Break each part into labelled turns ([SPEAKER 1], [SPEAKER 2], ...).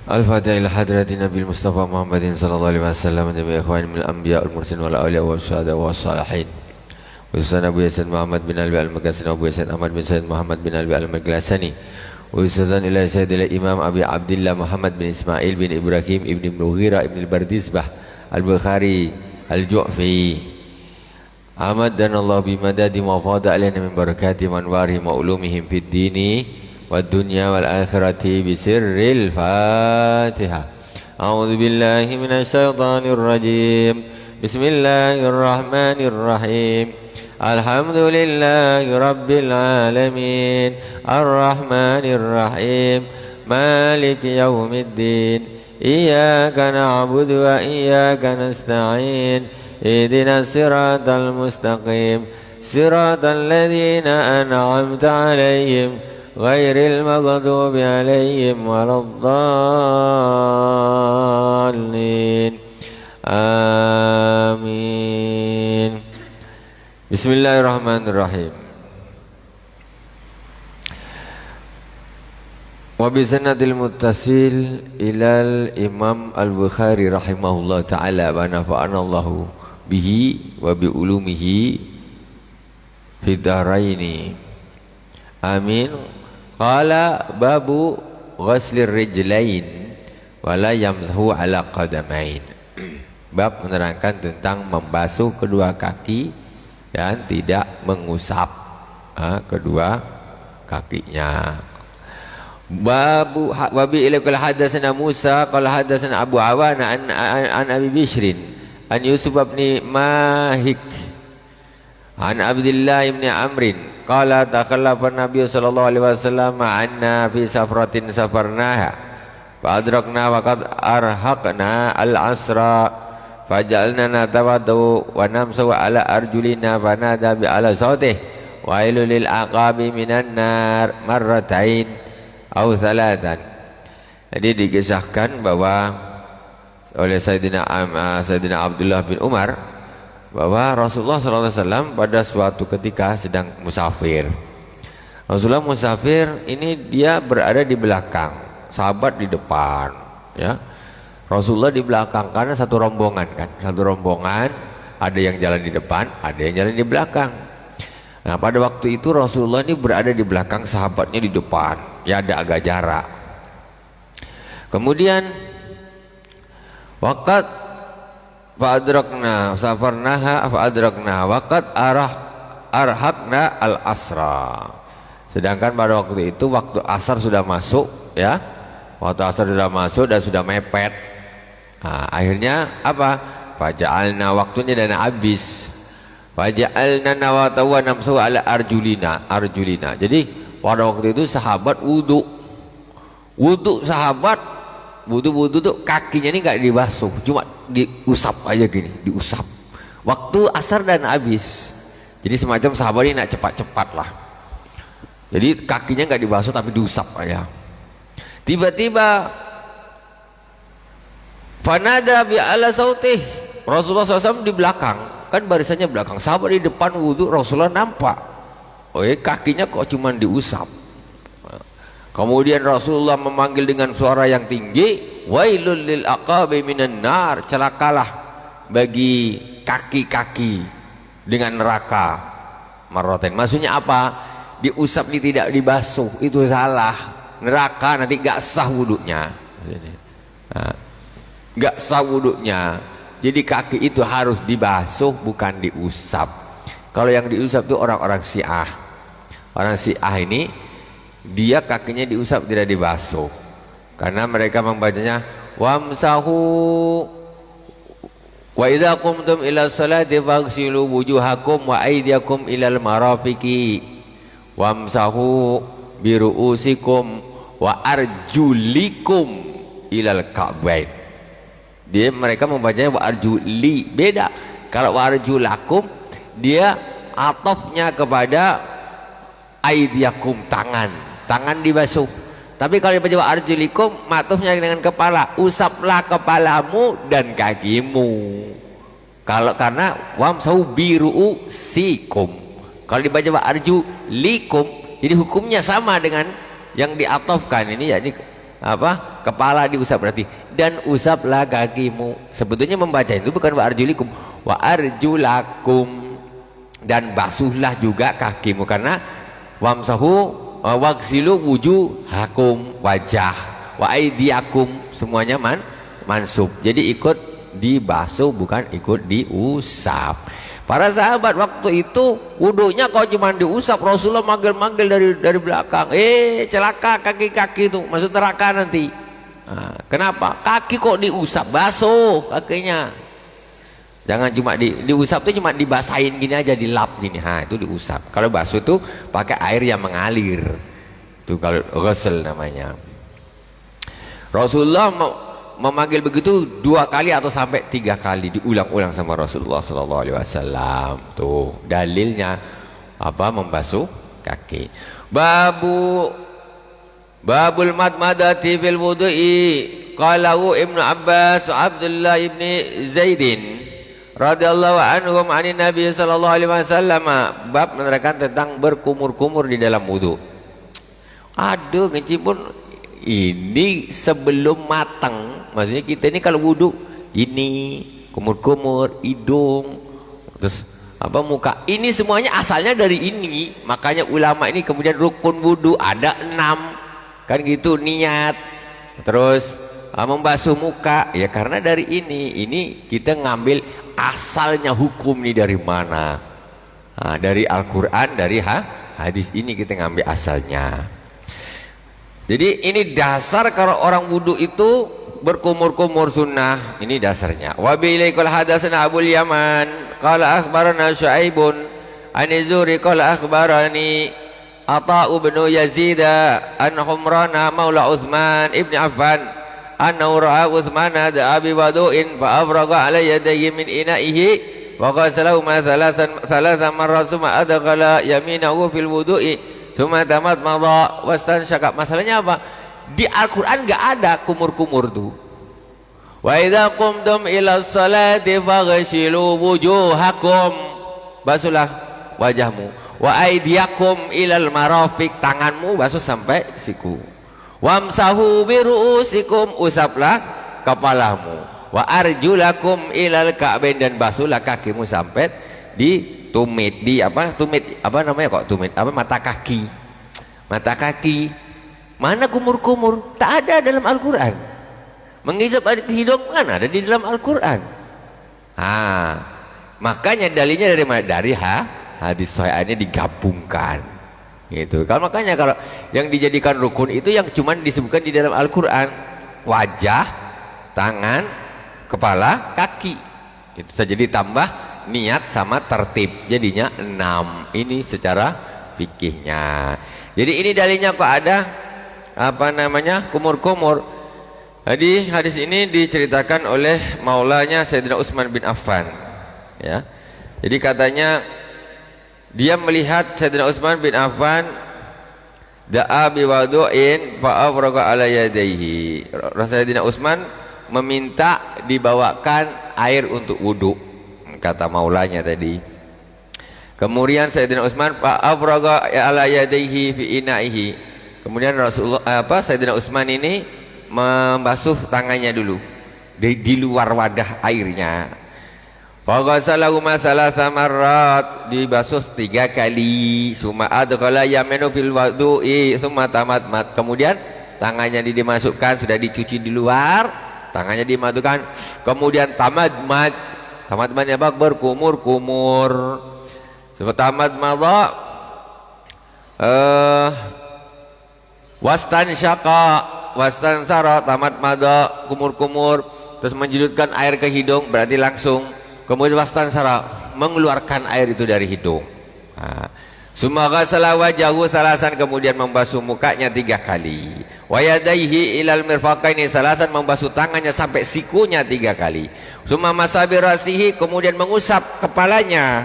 [SPEAKER 1] Al-Fatihah ila hadratin Nabi Mustafa Muhammadin sallallahu alaihi wasallam wa ikhwan min al-anbiya wal mursalin wal awliya was syuhada was salihin. Ustaz Abu Yasin Muhammad bin Alwi al-Maghasani Abu Yasin Ahmad bin Said Muhammad bin Alwi al-Maghasani. Ustazan ila Sayyidil Imam Abi Abdullah Muhammad bin Ismail bin Ibrahim ibn Mughirah ibn al-Bardizbah al-Bukhari al-Ju'fi. Ahmad dan Allah bimadadi wa fada alaina min barakati wa anwarihim wa ulumihim fid dini والدنيا والآخرة بسر الفاتحة. أعوذ بالله من الشيطان الرجيم. بسم الله الرحمن الرحيم. الحمد لله رب العالمين الرحمن الرحيم مالك يوم الدين إياك نعبد وإياك نستعين اهدنا الصراط المستقيم صراط الذين أنعمت عليهم غير المغضوب عليهم ولا الضالين آمين. بسم الله الرحمن الرحيم. وبسند المتصل إلى الإمام البخاري رحمه الله تعالى ونفعنا الله به وبعلومه في الدارين آمين. Qala babu ghaslir rijlain wala yamsahu ala qadamain. Bab menerangkan tentang membasuh kedua kaki dan tidak mengusap kedua kakinya. Babu wabi ilakul hadatsana Musa qala hadatsana Abu Awana an Abi Bishrin an Yusuf bin Mahik an Abdullah bin Amrin qala takhallafa Nabi sallallahu alaihi wasallam anna fi safratin safarnaha fa adrakna wa qad arhaqna al-asra faj'alna natawaddu wa namsu ala arjulina fanada bi ala sautih wailul lil aqabi minan nar marratain aw thalathan. Jadi dikisahkan bahwa oleh Sayyidina Abdullah bin Umar bahwa Rasulullah SAW pada suatu ketika sedang musafir. Rasulullah musafir ini dia berada di belakang, sahabat di depan, ya. Rasulullah di belakang karena satu rombongan kan, satu rombongan, ada yang jalan di depan, ada yang jalan di belakang. Nah pada waktu itu Rasulullah ini berada di belakang, sahabatnya di depan, ya ada agak jarak. Kemudian waqat fa'adrakna safarnaha fa'adrakna waqad arhaqna al-asra. Sedangkan pada waktu itu waktu asar sudah masuk, ya. Waktu asar sudah masuk dan sudah mepet. Nah, akhirnya apa? Faja'alna, waktunya dan habis. Faja'alna nawatawa namsu ala arjulina. Jadi pada waktu itu sahabat wudu sahabat wudu tuh kakinya ini nggak dibasuh, cuma diusap aja gini, diusap. Waktu asar dan habis. Jadi semacam sahabat ini nak cepat-cepat lah. Jadi kakinya nggak dibasuh tapi diusap aja. Tiba-tiba fanada bi ala sautih. Rasulullah SAW di belakang, kan barisannya belakang. Sahabat di depan wudu, Rasulullah nampak. Oh kakinya kok cuma diusap. Kemudian Rasulullah memanggil dengan suara yang tinggi, wailul lil aqabi minan nar, celakalah bagi kaki-kaki dengan neraka. Marratain, maksudnya apa? Diusap ini tidak dibasuh, itu salah. Neraka nanti gak sah wudunya. Gak sah wudunya. Jadi kaki itu harus dibasuh, bukan diusap. Kalau yang diusap itu orang-orang Syiah. Orang Syiah ini dia kakinya diusap, tidak dibasuh, karena mereka membacanya wamsahu wa idza qumtum ila sholati faghsilu wujuhakum wa aydiyakum ilal marafiqi wamsahu bi ru'usikum wa arjulikum ilal ka'bain. Mereka membacanya wa arjuli, beda. Kalau wa arjulakum dia atofnya kepada aydiyakum, tangan dibasuh. Tapi kalau dibaca arjulikum, matufnya dengan kepala, usaplah kepalamu dan kakimu. Kalau karena wamsahu biru'usikum. Kalau dibaca arjulikum, jadi hukumnya sama dengan yang diatofkan ini, yakni kepala diusap berarti, dan usaplah kakimu. Sebetulnya membaca itu bukan wa arjulikum, wa arjulakum, dan basuhlah juga kakimu, karena wamsahu waghsilu wujuhakum, wajah, wa aidiakum, semuanya mansub. Jadi ikut dibasuh bukan ikut diusap. Para sahabat waktu itu wudunya kok cuma diusap, Rasulullah manggil-manggil dari belakang, celaka kaki-kaki itu masuk neraka nanti. Nah, kenapa? Kaki kok diusap, basuh kakinya. Jangan cuma diusap tuh cuma dibasahin gini aja, dilap gini, itu diusap. Kalau basuh tuh pakai air yang mengalir, itu kalau ghusl namanya. Rasulullah memanggil begitu 2 kali atau sampai 3 kali, diulang-ulang sama Rasulullah sallallahu alaihi wasallam. Tuh dalilnya membasuh kaki. Babul madmadati fil wudu'i, qalahu Ibnu Abbas wa Abdullah ibni Zaidin radhiyallahu anhum anin Nabi sallallahu alaihi wasallam. Bab menerangkan tentang berkumur-kumur di dalam wudu. Aduh, ngecipun ini sebelum matang. Maksudnya kita ini kalau wudhu ini kumur-kumur, hidung, terus muka, ini semuanya asalnya dari ini. Makanya ulama ini kemudian rukun wudhu ada 6 kan gitu, niat, terus membasuh muka ya karena dari ini kita ngambil asalnya hukum ini dari mana. Dari Al-Quran, dari hadis ini kita ngambil asalnya. Jadi ini dasar kalau orang wudhu itu berkumur-kumur sunnah, ini dasarnya. Wa bilaikul hadatsana Abul Yaman qala akhbarana Syu'aibun an Zuhri qala akhbarani Ata'u bin Yazid an Humrana maula Utsman ibn Affan annahu ra'a Utsman da'a bi wudu'in fa afraga ala yadayhi min ina'ihi wa ghasalahu ma thalathan marrat summa adkhala yaminahu fil wudu'i summa tamadmada wastansyaka. Masalahnya apa? Di Al-Quran nggak ada kumur-kumur tuh. Wa idza qumtum ila sholati faghsilu wujuhakum, basuhlah wajahmu, wa aydiyakum ilal marafiq, tanganmu basuh sampai siku, wamsahu bi ru'usikum, usaplah kepalamu, wa arjulakum ilal ka'bain, dan basuhlah kakimu sampai di tumit, mata kaki. Mana kumur-kumur? Tak ada dalam Al-Quran. Menghisap hidung kan ada di dalam Al-Quran. Makanya dalilnya dari mana? Dari hadis sahihnya digabungkan gitu. Kalau makanya kalau yang dijadikan rukun itu yang cuman disebutkan di dalam Al-Quran, wajah, tangan, kepala, kaki, itu saja ditambah niat sama tertib, jadinya 6. Ini secara fikihnya. Jadi ini dalilnya kok ada kumur-kumur. Jadi hadis ini diceritakan oleh maulanya Sayyidina Utsman bin Affan ya. Jadi katanya dia melihat Sayyidina Utsman bin Affan da'a bi wudu'in fa afraga ala yadayhi. Sayyidina Utsman meminta dibawakan air untuk wudu, kata maulanya tadi. Kemudian Sayyidina Utsman fa afraga ala yadayhi fi ina'ihi. Kemudian Sayyidina Utsman ini membasuh tangannya dulu di luar wadah airnya. Fa ghasalahu ma thalatha marrat, dibasuh 3 kali. Summa adkhala yaminu fil wudu'i summa tamatmat. Kemudian tangannya dimasukkan, sudah dicuci di luar, tangannya dimasukkan, kemudian tamadmat. Tamadmatnya berkumur-kumur. Tamadmadha wastansara, tamadmadha kumur-kumur, terus menjulurkan air ke hidung, berarti langsung. Kemudian wastansara, mengeluarkan air itu dari hidung. Summa ghasala wajahu salasan, kemudian membasuh mukanya 3 kali. Wa yadayhi ilal mirfaqaini salasan, membasuh tangannya sampai sikunya 3 kali. Summa masabi rasihi, kemudian mengusap kepalanya.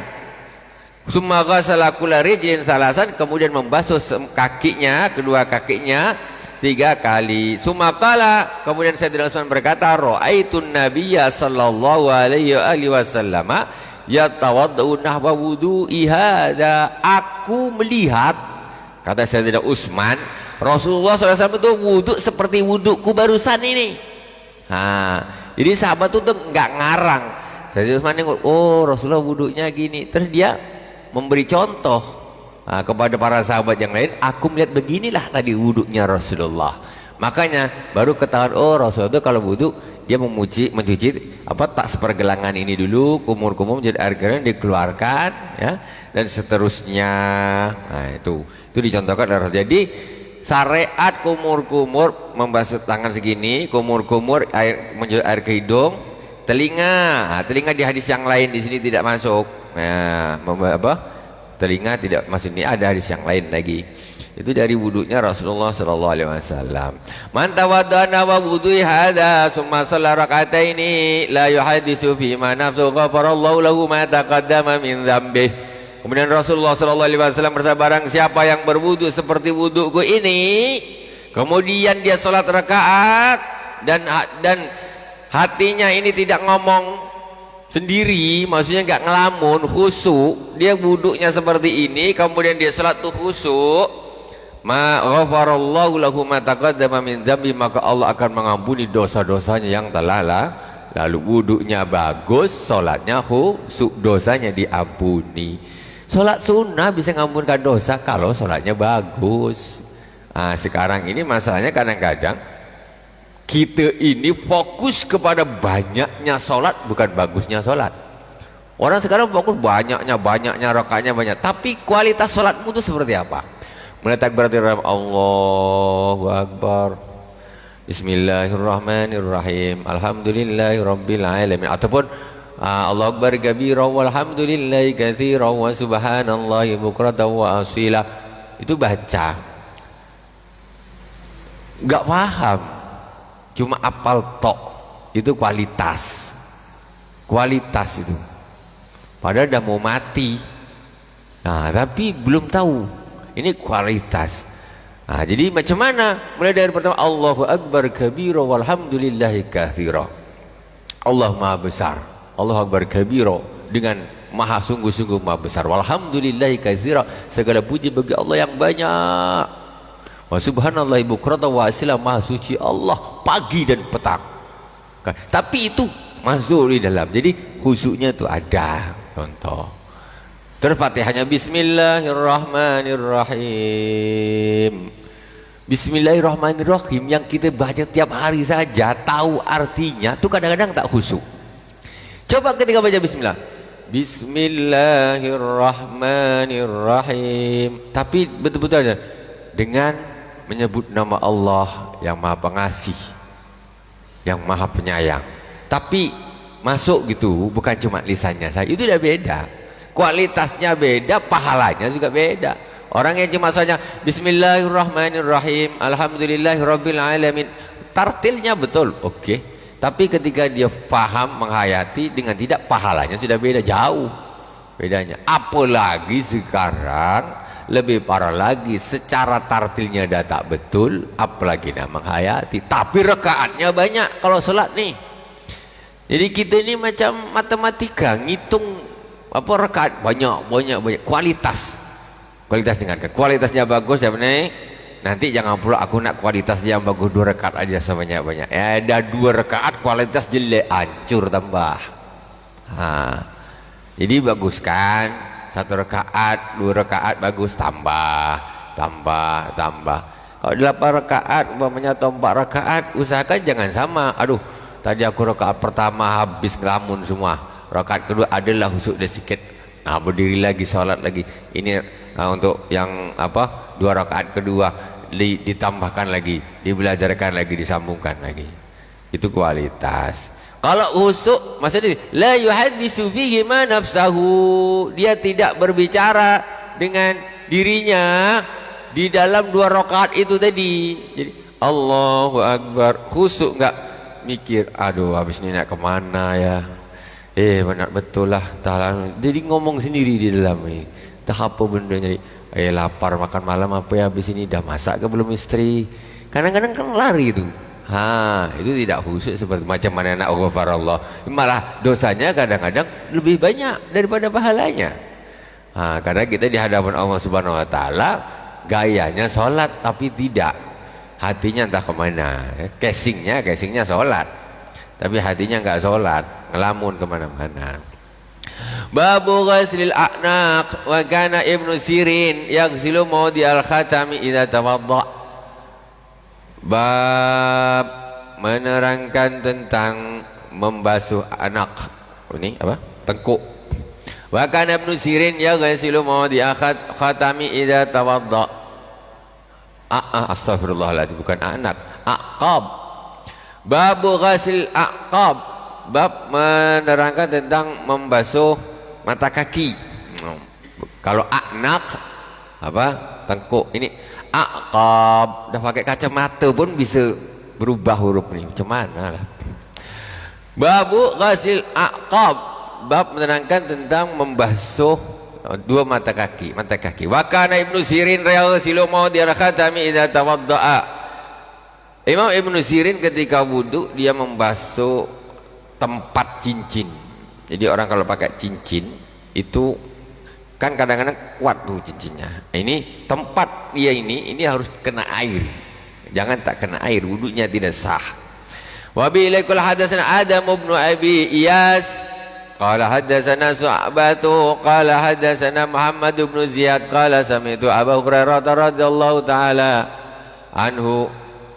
[SPEAKER 1] Summa ghasala kulla rijlin salasan, kemudian membasuh kakinya, kedua kakinya 3 kali. Summa qala, kemudian Sayyidina Utsman berkata, ra'aitun nabiyya sallallahu alaihi wasallam yatawaddau nahwa wudu'i hada. Aku melihat, kata Sayyidina Utsman, Rasulullah SAW itu wudhu seperti wudhuku barusan ini. Jadi sahabat itu nggak ngarang. Sayyidina Utsman nengok, oh Rasulullah wudhunya gini, terus dia memberi contoh kepada para sahabat yang lain. Aku melihat beginilah tadi wudhunya Rasulullah. Makanya baru ketahuan, oh Rasulullah itu kalau wudhu dia mencuci tak sepergelangan ini dulu, kumur-kumur menjadi air kering dikeluarkan, ya, dan seterusnya. Nah itu dicontohkan oleh Rasul. Jadi syariat kumur-kumur membasuh tangan segini, kumur-kumur air menjadi air ke hidung, telinga. Telinga di hadis yang lain, di sini tidak masuk. Nah, telinga tidak masuk, ini ada hadis yang lain lagi. Itu dari wudunya Rasulullah sallallahu alaihi wasallam. Man tawaddana wa wudui hadza summa shalla rak'ataini la yuhaddisu fi ma nafsu ghafarallahu lahu ma taqaddama min dzambih. Kemudian Rasulullah sallallahu alaihi wasallam bersabda, barang siapa yang berwudu seperti wuduku ini, kemudian dia salat rakaat dan hatinya ini tidak ngomong sendiri, maksudnya enggak ngelamun, khusyuk, dia wudunya seperti ini, kemudian dia salat tuh khusyuk, ma ghafarallahu lahu ma taqaddama min dzambi, maka Allah akan mengampuni dosa-dosanya yang telah lalu. Wudunya bagus, salatnya khusyuk, dosanya diampuni. Salat sunnah bisa mengampunkan dosa kalau salatnya bagus. Sekarang ini masalahnya kadang-kadang kita ini fokus kepada banyaknya salat, bukan bagusnya salat. Orang sekarang fokus banyaknya rakaatnya banyak, tapi kualitas salatmu itu seperti apa? Mulai takbiratul ihram, Allahu Akbar, Bismillahirrahmanirrahim, Alhamdulillahirabbil alamin, ataupun Allahu Akbar kabira walhamdulillahi katsira wa subhanallahi bukratan wa asila. Itu baca enggak paham, cuma apal tok. Itu kualitas itu, padahal udah mau mati. Tapi belum tahu ini kualitas. Jadi macam mana? Mulai dari pertama, Allahu Akbar kabira walhamdulillahi katsira, Allah maha besar, Allahu Akbar kabira, dengan maha sungguh-sungguh maha besar, walhamdulillahi katsira, segala puji bagi Allah yang banyak, wa subhanallahi bukratan wa asila, maha suci Allah pagi dan petang. Tapi itu masuk di dalam, jadi khusyuknya itu ada. Contoh terus Fatihahnya Bismillahirrahmanirrahim. Bismillahirrahmanirrahim yang kita baca tiap hari saja, tahu artinya, tuh kadang-kadang tak khusyuk. Coba ketika baca bismillah, Bismillahirrahmanirrahim, tapi betul-betul ada dengan menyebut nama Allah yang maha pengasih, yang maha penyayang, tapi masuk gitu, bukan cuma lisannya saja. Itu udah beda, kualitasnya beda, pahalanya juga beda. Orang yang cuma saja Bismillahirrahmanirrahim, Alhamdulillahirabbil alamin, tartilnya betul, oke. Tapi ketika dia faham, menghayati dengan tidak, pahalanya sudah beda, jauh bedanya. Apalagi sekarang lebih parah lagi, secara tartilnya dah tak betul, apalagi nak menghayati. Tapi rakaatnya banyak kalau sholat nih. Jadi kita ini macam matematika, ngitung rakaat banyak. Kualitas dengarkan, kualitasnya bagus ya benar. Nanti jangan pula aku nak kualitas yang bagus 2 rakaat aja sebanyak-banyak. Ada 2 rakaat kualitas jelek, hancur tambah. Jadi baguskan 1 rakaat, 2 rakaat bagus, tambah. Kalau 8 rakaat umpamanya atau 4 rakaat, usahakan jangan sama. Aduh, tadi aku rakaat pertama habis ngelamun semua, rakaat kedua adalah khusyuk dia sikit, berdiri lagi, sholat lagi. Ini untuk yang 2 rakaat kedua ditambahkan lagi, dibelajarkan lagi, disambungkan lagi. Itu kualitas. Kalau khusyuk maksudnya la yuhaddisu fihi ma nafsahu, dia tidak berbicara dengan dirinya di dalam 2 rakaat itu tadi. Jadi Allahu Akbar, khusyuk, enggak mikir aduh habis ini nak kemana ya, benar betul lah, jadi ngomong sendiri di dalam ini, tak apa benda. Jadi lapar, makan malam apa ya, habis ini dah masak ke belum istri, kadang-kadang kan lari itu. Itu tidak khusyuk seperti macam mana nak ghafarallah, malah dosanya kadang-kadang lebih banyak daripada pahalanya. Karena kita di hadapan Allah Subhanahu wa taala gayanya sholat tapi tidak, hatinya entah kemana. Casingnya sholat tapi hatinya nggak sholat, ngelamun kemana-mana. Babu ghaslil a'naq wa kana Ibnu Sirin yaghsilu mawdi al-khatami idza tawadda. Bab menerangkan tentang membasuh anak. Ini apa? Tengkuk. Wa kana Ibnu Sirin yaghsilu mawdi al-khatami idza tawadda. Astagfirullahaladzim, bukan anak, aqab. Babu ghasil aqab, bab menerangkan tentang membasuh mata kaki. Kalau anak apa? Tengkuk. Ini aqab, dah pakai kacamata pun bisa berubah huruf ini. Macam mana lah. Babu ghasil aqab, bab menerangkan tentang membasuh dua mata kaki. Wa kana Ibnu Sirin yaghsilu mawdi al-khatami idza tawaddaa. Imam Ibnu Sirin ketika wudu dia membasuh tempat cincin. Jadi orang kalau pakai cincin itu kan kadang-kadang kuat tuh cincinnya. Ini tempat dia ini harus kena air. Jangan tak kena air, wudunya tidak sah. Wa bi ilaikul hadatsana Adam ibn Abi Iyas qala hadatsana Su'batu qala hadatsana Muhammad ibn Ziyad qala sami'tu Abu Hurairah radhiyallahu taala anhu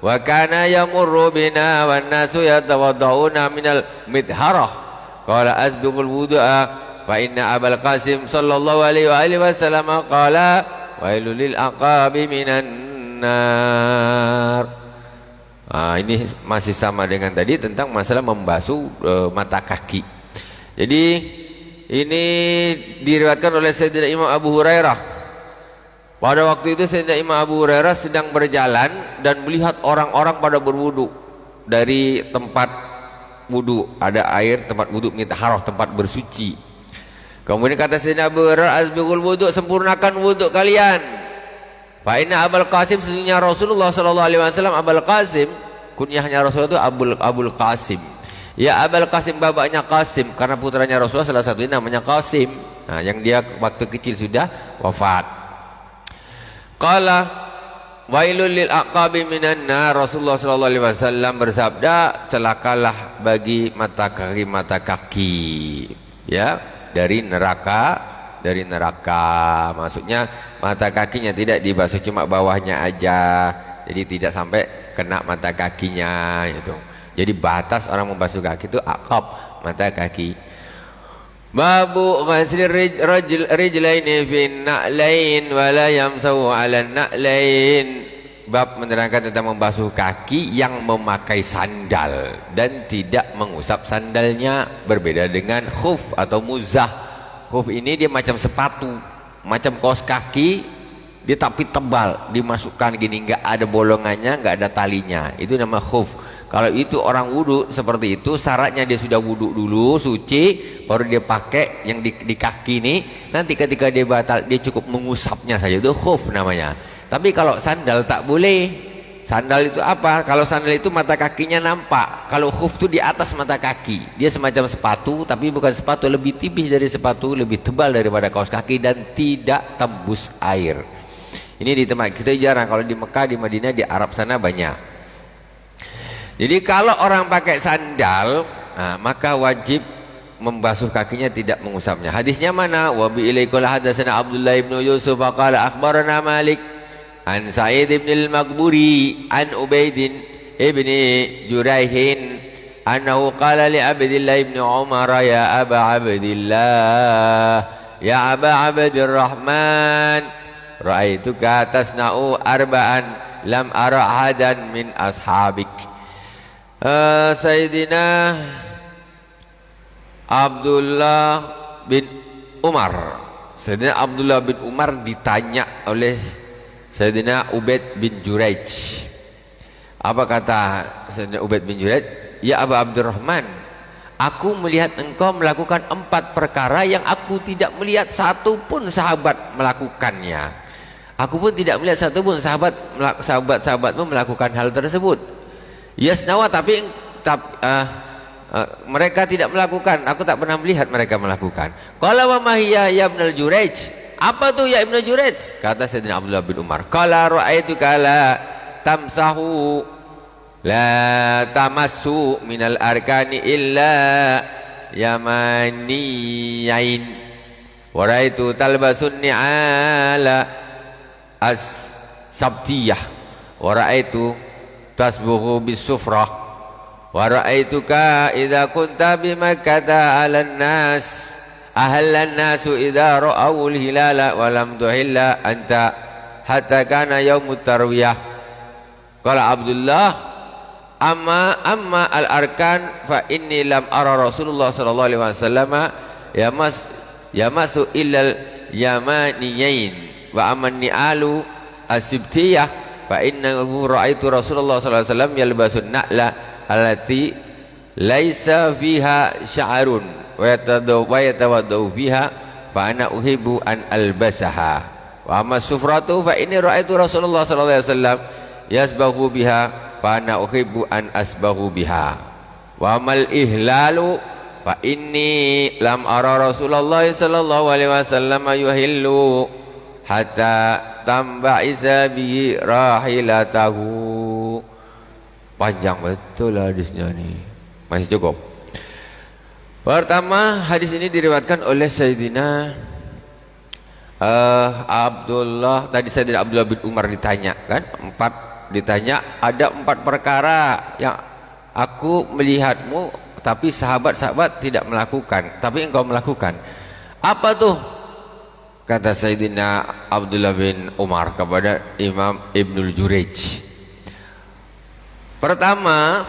[SPEAKER 1] wa kana yamurru bina wan nasu yatawadda'una minal midharah qala asbiqul wudu'a fa inna Abul Qasim sallallahu alaihi wa alihi wasallam qala wailul lil aqabi minan nar. Ini masih sama dengan tadi tentang masalah membasuh mata kaki. Jadi ini diriwayatkan oleh Sayyidina Imam Abu Hurairah. Pada waktu itu Sayyidina Imam Abu Hurairah sedang berjalan dan melihat orang-orang pada berwudu. Dari tempat wudu ada air, tempat wudu mutahharah, tempat bersuci. Kemudian kata Sayyidina Abu Hurairah, azbiqul wudu, sempurnakan wudu kalian. Fa inna Abul Qasim, sesungguhnya Rasulullah sallallahu alaihi wasallam, Abul Qasim, kunyahnya Rasulullah itu Abul Qasim. Ya Abul Qasim, bapaknya Qasim, karena putranya Rasulullah salah satunya namanya Qasim. Nah, yang dia waktu kecil sudah wafat. Qala wailul lil aqabi minan nar. Rasulullah sallallahu alaihi wasallam bersabda, celakalah bagi mata kaki ya dari neraka. Maksudnya mata kakinya tidak dibasuh, cuma bawahnya aja, jadi tidak sampai kena mata kakinya gitu. Jadi batas orang membasuh kaki itu aqab, mata kaki. Babu ghasli rijlaini fin na'lain wa la yamsahu 'ala na'lain. Bab menerangkan tentang membasuh kaki yang memakai sandal dan tidak mengusap sandalnya, berbeda dengan khuf atau muzah. Khuf ini dia macam sepatu, macam kaos kaki, dia tapi tebal, dimasukkan gini, enggak ada bolongannya, enggak ada talinya. Itu nama khuf. Kalau itu orang wudu seperti itu, syaratnya dia sudah wudu dulu, suci, baru dia pakai yang di kaki ini. Nanti ketika dia batal, dia cukup mengusapnya saja, itu khuf namanya. Tapi kalau sandal tak boleh. Sandal itu apa? Kalau sandal itu mata kakinya nampak. Kalau khuf itu di atas mata kaki. Dia semacam sepatu, tapi bukan sepatu, lebih tipis dari sepatu, lebih tebal daripada kaos kaki dan tidak tembus air. Ini di tempat kita jarang. Kalau di Mekah, di Madinah, di Arab sana banyak. Jadi kalau orang pakai sandal, maka wajib membasuh kakinya, tidak mengusapnya. Hadisnya mana? Wa bi ilaikul hadatsana Abdullah ibn Yusuf qala akhbarana Malik an Sa'id ibn al-Maqburi an Ubaid ibn Jurayhin annahu qala li Abdillah ibn Umar ya Aba Abdillah ya Aba Abdurrahman ra'aituka tasna'u arba'an lam ara ahadan min ashabik. Sayyidina Abdullah bin Umar, Sayyidina Abdullah bin Umar ditanya oleh Sayyidina Ubaid bin Jurayj. Apa kata Sayyidina Ubaid bin Jurayj? Ya Aba Abdurrahman, aku melihat engkau melakukan 4 perkara yang aku tidak melihat satu pun sahabat melakukannya. Aku pun tidak melihat satu pun sahabat-sahabatmu melakukan hal tersebut. Yasnawa, tapi mereka tidak melakukan, aku tak pernah melihat mereka melakukan. Qala wa mahiyya ya Ibnul Jurayj, Apa tuh ya Ibnu Jurayj? Kata Sayyidina Abdullah bin Umar, qala ra'aituka la tamsahu la tamassu minal arkani illa yamaniyain wa ra'aitu talbasun ni'ala as-sabtiyah wa ra'aitu tasbuhu bis-sufrah wa ra'aituka idza kunta bi Makkah 'alan nas ahallan nasu idza ra'awul hilala wa lam tuhilla anta hatta kana yaumut tarwiyah. Qala Abdullah amma al arkan fa inni lam ara Rasulullah sallallahu alaihi wasallam yamasu illal yamaniyain wa amman ni'alu asibtiyah fa innahu ra'aitu Rasulullah sallallahu alaihi wasallam yalbasun na'la allati laisa fiha sya'run wa yatawaddau fiha fa ana uhibbu an albasaha wa amma sufratu fa inni ra'aitu Rasulullah sallallahu alaihi wasallam yasbahu biha fa ana uhibbu an asbahu biha wa amal ihlalu fa inni lam ara Rasulullah sallallahu alaihi wasallam yuhillu hatta tamba'isa bi rahilatahu. Panjang betul hadisnya nih. Masih cukup. Pertama, hadis ini diriwayatkan oleh Sayyidina Abdullah. Tadi Sayyidina Abdullah bin Umar ditanya kan, ada 4 perkara yang aku melihatmu tapi sahabat-sahabat tidak melakukan, tapi engkau melakukan. Apa tuh? Kata Sayyidina Abdullah bin Umar kepada Imam Ibnul Jurayj. Pertama,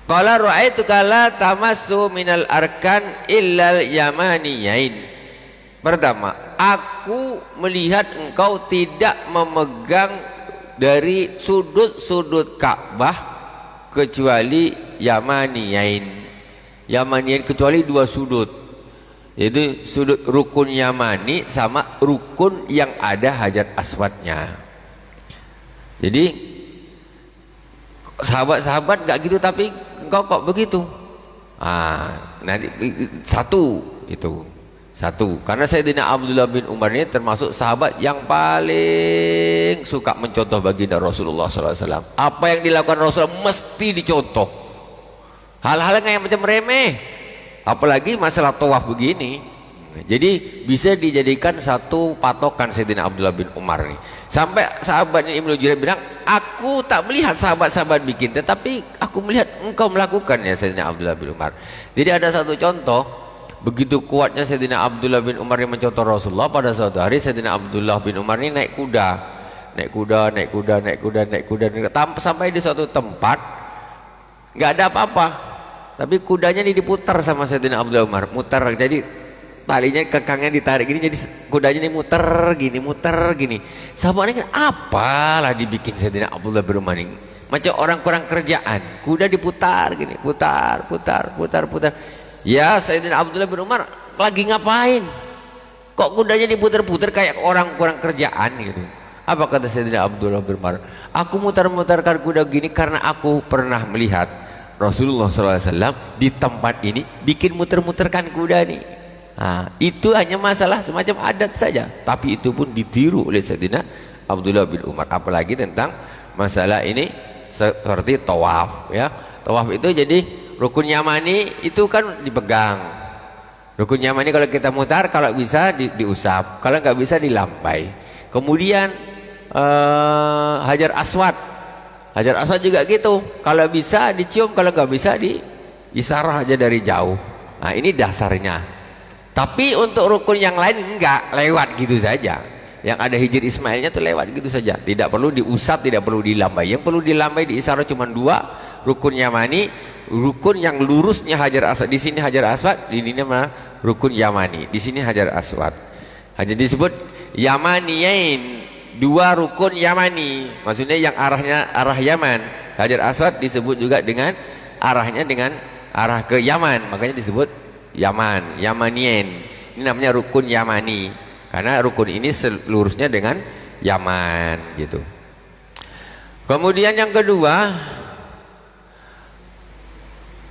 [SPEAKER 1] qala ra'aituka la tamassu minal arkan illal yamaniyain. Pertama, aku melihat engkau tidak memegang dari sudut-sudut Ka'bah kecuali yamaniyain. Yamaniyain kecuali 2 sudut. Yaitu sudut rukun Yamani sama rukun yang ada Hajar Aswadnya. Jadi sahabat-sahabat enggak gitu, tapi engkau kok begitu. Nanti satu karena Sayyidina Abdullah bin Umar ini termasuk sahabat yang paling suka mencontoh baginda Rasulullah SAW. Apa yang dilakukan Rasulullah mesti dicontoh. Hal-hal yang macam remeh, apalagi masalah tawaf begini. Jadi bisa dijadikan satu patokan Sayyidina Abdullah bin Umar nih. Sampai sahabat Ibnu Jurayj bilang, aku tak melihat sahabat-sahabat bikin, tetapi aku melihat engkau melakukan ya Sayyidina Abdullah bin Umar. Jadi ada satu contoh, begitu kuatnya Sayyidina Abdullah bin Umar ini mencontoh Rasulullah. Pada suatu hari Sayyidina Abdullah bin Umar ini naik kuda, sampai di suatu tempat nggak ada apa-apa, tapi kudanya ini diputar sama Sayyidina Abdullah bin Umar, muter, jadi talinya kekangnya ditarik gini, jadi kudanya ini muter gini. Sahabat ini kan apalah dibikin Sayyidina Abdullah bin Umar ini macam orang kurang kerjaan, kuda diputar gini, putar. Ya Sayyidina Abdullah bin Umar lagi ngapain? Kok kudanya diputar-putar kayak orang kurang kerjaan gitu. Apa kata Sayyidina Abdullah bin Umar? Aku mutar-mutarkan kuda gini karena aku pernah melihat Rasulullah SAW di tempat ini bikin muter-muterkan kuda nih. Itu hanya masalah semacam adat saja, tapi itu pun ditiru oleh Sayyidina Abdullah bin Umar. Apalagi tentang masalah ini seperti tawaf ya. Tawaf itu jadi rukun Yamani itu kan dipegang. Rukun Yamani kalau kita mutar, kalau bisa diusap, kalau nggak bisa dilampai. Kemudian Hajar Aswad juga gitu, kalau bisa dicium, kalau nggak bisa diisarah aja dari jauh. Ini dasarnya. Tapi untuk rukun yang lain enggak, lewat gitu saja. Yang ada Hijr Ismailnya tuh lewat gitu saja, tidak perlu diusap, tidak perlu dilambai. Yang perlu dilambai diisarah cuma 2, rukun Yamani, rukun yang lurusnya Hajar Aswad. Di sini Hajar Aswad, di sini mana rukun Yamani, di sini Hajar Aswad. Hanya disebut Yamaniyain, 2 rukun Yamani, maksudnya yang arah Yaman. Hajar Aswad disebut juga dengan arahnya dengan arah ke Yaman, makanya disebut Yamaniyin. Ini namanya rukun Yamani karena rukun ini selurusnya dengan Yaman gitu. Kemudian yang kedua,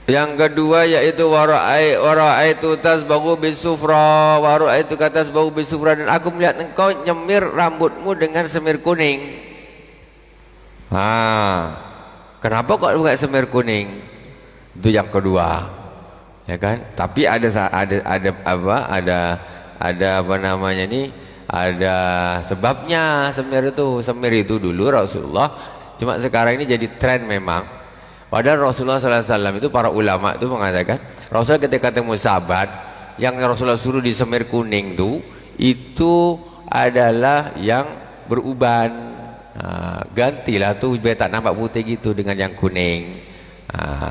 [SPEAKER 1] Yang kedua yaitu wara'aitu tasbahu bisufra, wara'aitu tasbahu bisufra, dan aku melihat engkau nyemir rambutmu dengan semir kuning. Kenapa kok enggak semir kuning? Itu yang kedua. Ya kan? Tapi ada apa namanya ini? Ada sebabnya semir itu. Semir itu dulu Rasulullah, cuma sekarang ini jadi tren memang. Padahal Rasulullah SAW itu, para ulama itu mengatakan, Rasulullah ketika ketemu sahabat yang Rasulullah suruh disemir kuning itu adalah yang beruban. Gantilah tuh biar tak nampak putih gitu dengan yang kuning.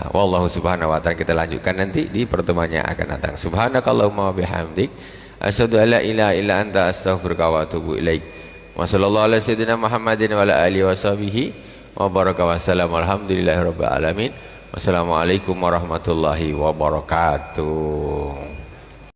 [SPEAKER 1] Wallahu subhanahu wa ta'ala. Kita lanjutkan nanti di pertemuan yang akan datang. Subhanakallahumma bihamdik, asyhadu an la ilaha illa anta, astaghfiruka wa atubu ilaik. Wa sallallahu ala sayyidina Muhammadin wa ala alihi wa sahbihi wa baraka wa salam. Alhamdulillahirabbil alamin. Wassalamualaikum warahmatullahi wabarakatuh.